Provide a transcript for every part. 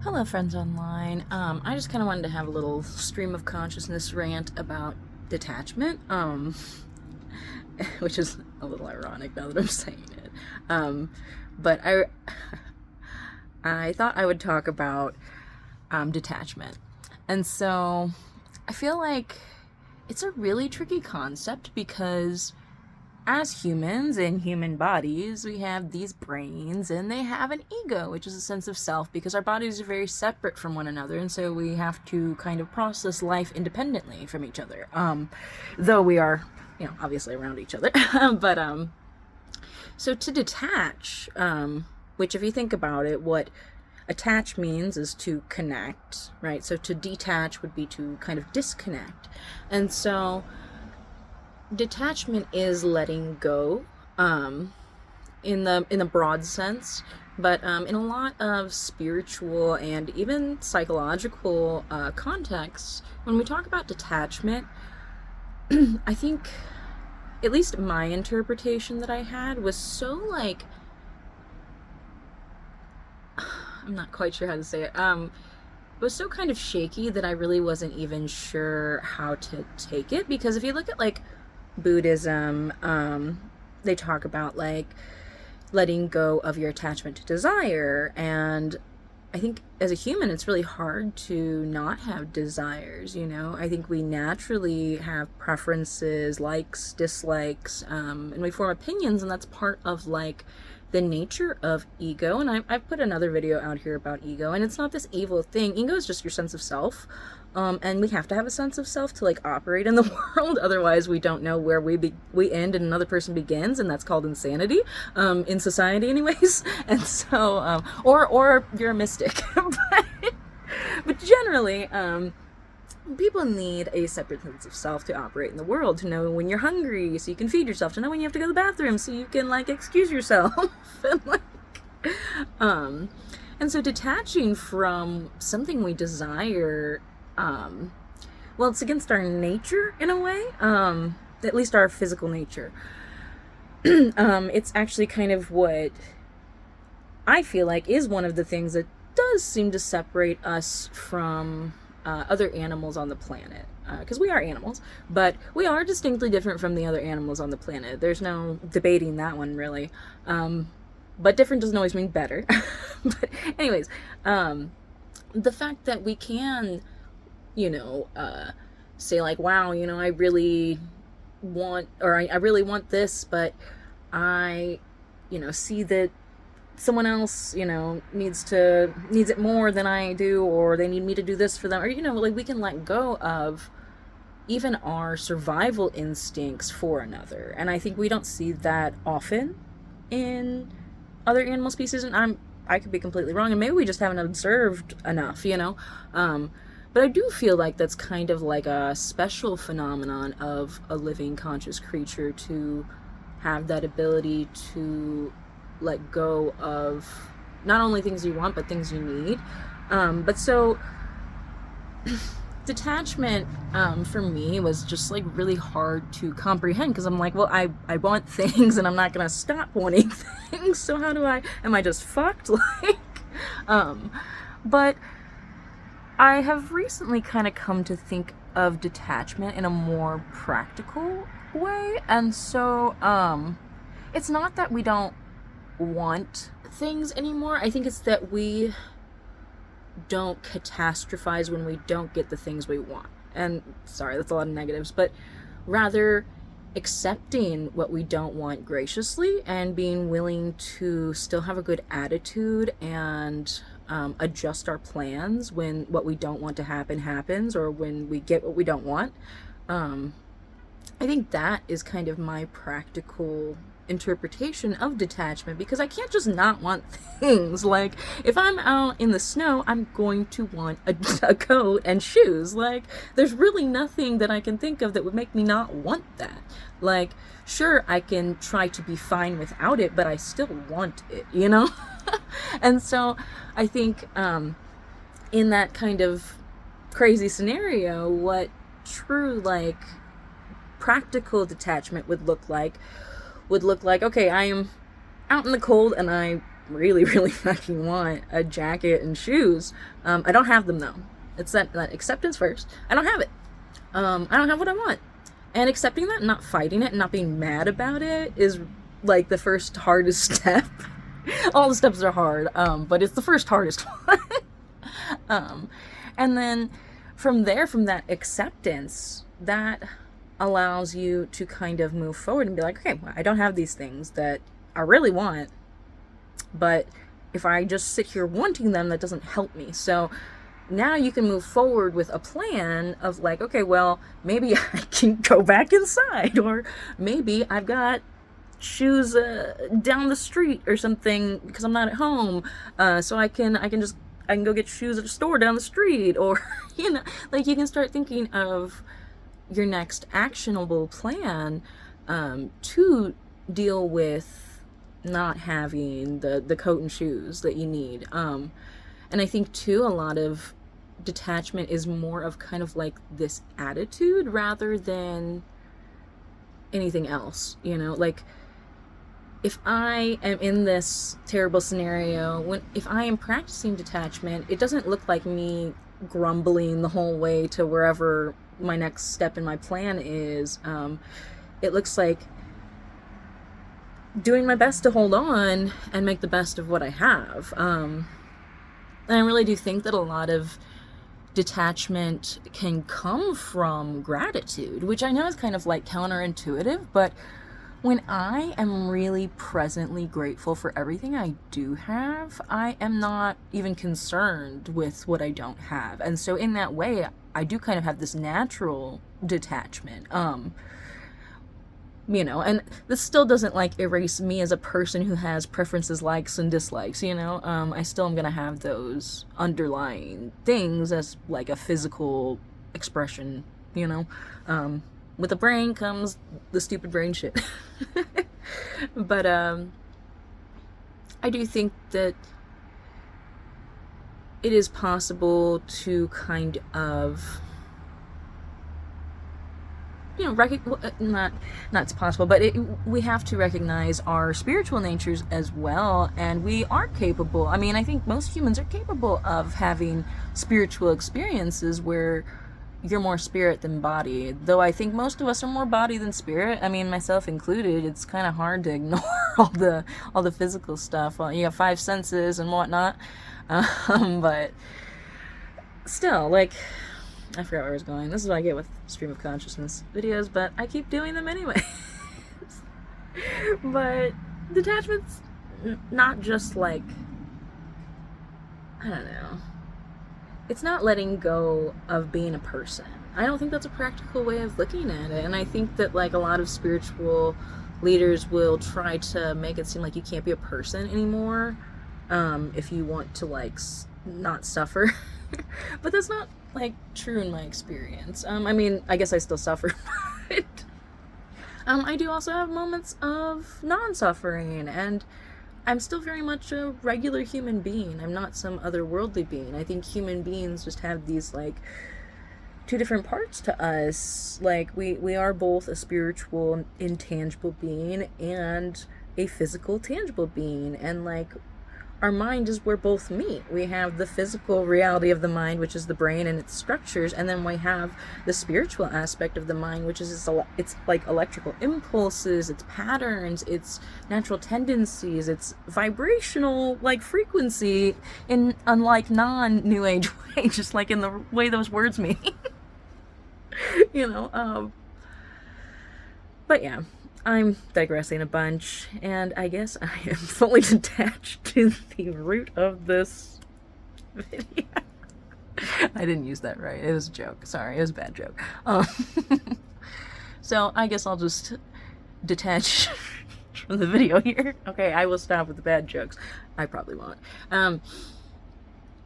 Hello, friends online. I just kind of wanted to have a little stream of consciousness rant about detachment, which is a little ironic now that I'm saying it. But I thought I would talk about detachment, and so I feel like it's a really tricky concept because as humans in human bodies, we have these brains and they have an ego, which is a sense of self, because our bodies are very separate from one another, and so we have to kind of process life independently from each other. Though we are, obviously around each other. but so to detach, which if you think about it, what attach means is to connect, right? So to detach would be to kind of disconnect. And so detachment is letting go, in the broad sense, but in a lot of spiritual and even psychological contexts, when we talk about detachment, I think, at least my interpretation that I had was so like, I'm not quite sure how to say it. It was so kind of shaky that I really wasn't even sure how to take it, because if you look at like Buddhism, they talk about like letting go of your attachment to desire, and I think as a human it's really hard to not have desires. I think we naturally have preferences, likes, dislikes, and we form opinions, and that's part of like the nature of ego. And I've put another video out here about ego, and it's not this evil thing. Ego is just your sense of self, and we have to have a sense of self to like operate in the world. Otherwise, we don't know where we end and another person begins, and that's called insanity, in society, anyways. And so, or you're a mystic, but generally, people need a separate sense of self to operate in the world, to know when you're hungry so you can feed yourself, to know when you have to go to the bathroom so you can like excuse yourself. and like and so detaching from something we desire, well, it's against our nature in a way, at least our physical nature. It's actually kind of what I feel like is one of the things that does seem to separate us from other animals on the planet. Because we are animals, but we are distinctly different from the other animals on the planet. There's no debating that one, really. But different doesn't always mean better. But anyways, the fact that we can, say like, wow, I really want, or I really want this, but I, see that someone else, needs it more than I do, or they need me to do this for them, or, like we can let go of even our survival instincts for another. And I think we don't see that often in other animal species, and I could be completely wrong, and maybe we just haven't observed enough, but I do feel like that's kind of like a special phenomenon of a living conscious creature, to have that ability to let go of not only things you want but things you need. But so detachment, for me, was just like really hard to comprehend, because I'm like, well, I want things and I'm not gonna stop wanting things, so how do am I just fucked? Like, but I have recently kind of come to think of detachment in a more practical way, and so it's not that we don't want things anymore. I think it's that we don't catastrophize when we don't get the things we want. And sorry, that's a lot of negatives, but rather accepting what we don't want graciously, and being willing to still have a good attitude and adjust our plans when what we don't want to happen happens, or when we get what we don't want. I think that is kind of my practical interpretation of detachment, because I can't just not want things. Like, if I'm out in the snow, I'm going to want a coat and shoes. Like, there's really nothing that I can think of that would make me not want that. Like, sure, I can try to be fine without it, but I still want it, And so I think, in that kind of crazy scenario, what true, like, practical detachment would look like, okay, I am out in the cold and I really, really fucking want a jacket and shoes. I don't have them though. It's that acceptance first. I don't have it. I don't have what I want. And accepting that, not fighting it, and not being mad about it is like the first hardest step. All the steps are hard, but it's the first hardest one. um, and then from there, from that acceptance, that allows you to kind of move forward and be like, okay, well, I don't have these things that I really want, but if I just sit here wanting them, that doesn't help me. So now you can move forward with a plan of like, okay, well, maybe I can go back inside, or maybe I've got shoes down the street or something because I'm not at home, so I can go get shoes at a store down the street, or like you can start thinking of your next actionable plan to deal with not having the coat and shoes that you need. And I think too, a lot of detachment is more of kind of like this attitude rather than anything else, like if I am in this terrible scenario, if I am practicing detachment, it doesn't look like me grumbling the whole way to wherever my next step in my plan is. It looks like doing my best to hold on and make the best of what I have. And I really do think that a lot of detachment can come from gratitude, which I know is kind of like counterintuitive, but when I am really presently grateful for everything I do have, I am not even concerned with what I don't have. And so in that way, I do kind of have this natural detachment. And this still doesn't like erase me as a person who has preferences, likes and dislikes, I still am gonna have those underlying things as like a physical expression, with the brain comes the stupid brain shit. But I do think that it is possible to kind of not it's possible, but we have to recognize our spiritual natures as well, and we are capable. I mean, I think most humans are capable of having spiritual experiences where you're more spirit than body, though I think most of us are more body than spirit. I mean, myself included. It's kind of hard to ignore all the physical stuff. Well, you have 5 senses and whatnot, but still, like, I forgot where I was going. This is what I get with stream of consciousness videos, but I keep doing them anyway. But detachment's not just like, I don't know, it's not letting go of being a person. I don't think that's a practical way of looking at it. And I think that like a lot of spiritual leaders will try to make it seem like you can't be a person anymore if you want to like not suffer. But that's not like true in my experience. I mean, I guess I still suffer, but I do also have moments of non-suffering, and I'm still very much a regular human being. I'm not some otherworldly being. I think human beings just have these like 2 different parts to us. Like we are both a spiritual, intangible being and a physical, tangible being, and like our mind is where both meet. We have the physical reality of the mind, which is the brain and its structures, and then we have the spiritual aspect of the mind, which is it's like electrical impulses, its patterns, its natural tendencies, its vibrational like frequency in unlike non-new age way, just like in the way those words mean. But yeah, I'm digressing a bunch, and I guess I am fully detached to the root of this video. I didn't use that right. It was a joke. Sorry, it was a bad joke. So I guess I'll just detach from the video here. Okay, I will stop with the bad jokes. I probably won't.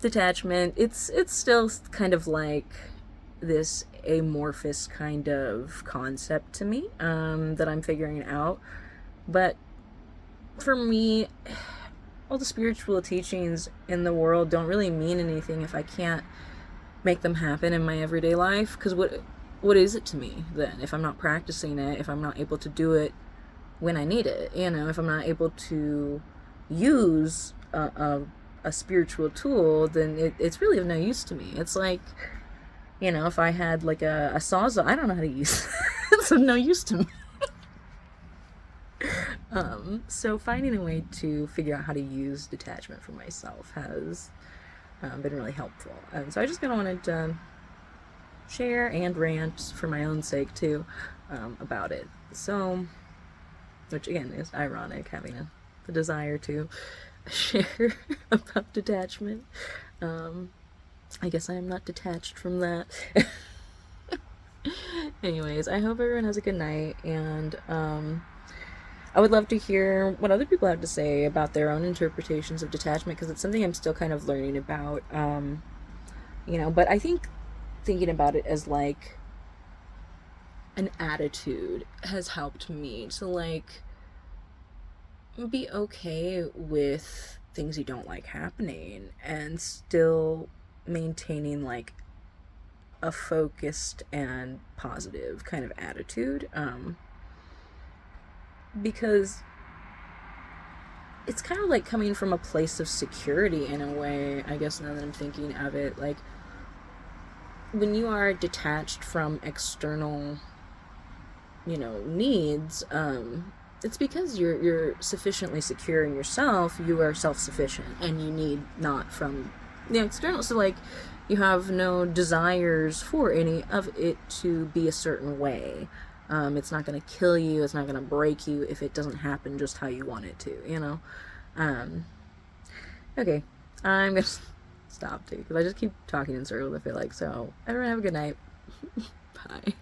Detachment, it's still kind of like this amorphous kind of concept to me that I'm figuring out. But for me, all the spiritual teachings in the world don't really mean anything if I can't make them happen in my everyday life. Because what is it to me then if I'm not practicing it, if I'm not able to do it when I need it, if I'm not able to use a spiritual tool, then it's really of no use to me. It's like, you know, if I had like a sawzall, I don't know how to use it. It's of no use to me. So finding a way to figure out how to use detachment for myself has been really helpful. And so I just kind of wanted to share and rant for my own sake too about it. So, which again is ironic, having a desire to share about detachment. I guess I am not detached from that. Anyways, I hope everyone has a good night, and I would love to hear what other people have to say about their own interpretations of detachment, because it's something I'm still kind of learning about. You know, but I think thinking about it as like an attitude has helped me to like be okay with things you don't like happening and still maintaining like a focused and positive kind of attitude, because it's kind of like coming from a place of security in a way, I guess, now that I'm thinking of it. Like, when you are detached from external, you know, needs, it's because you're sufficiently secure in yourself. You are self-sufficient, and you need not from the external. So like, you have no desires for any of it to be a certain way. It's not going to kill you, it's not going to break you if it doesn't happen just how you want it to, you know. Okay, I'm gonna stop too, because I just keep talking in circles, I feel like. So everyone have a good night. Bye.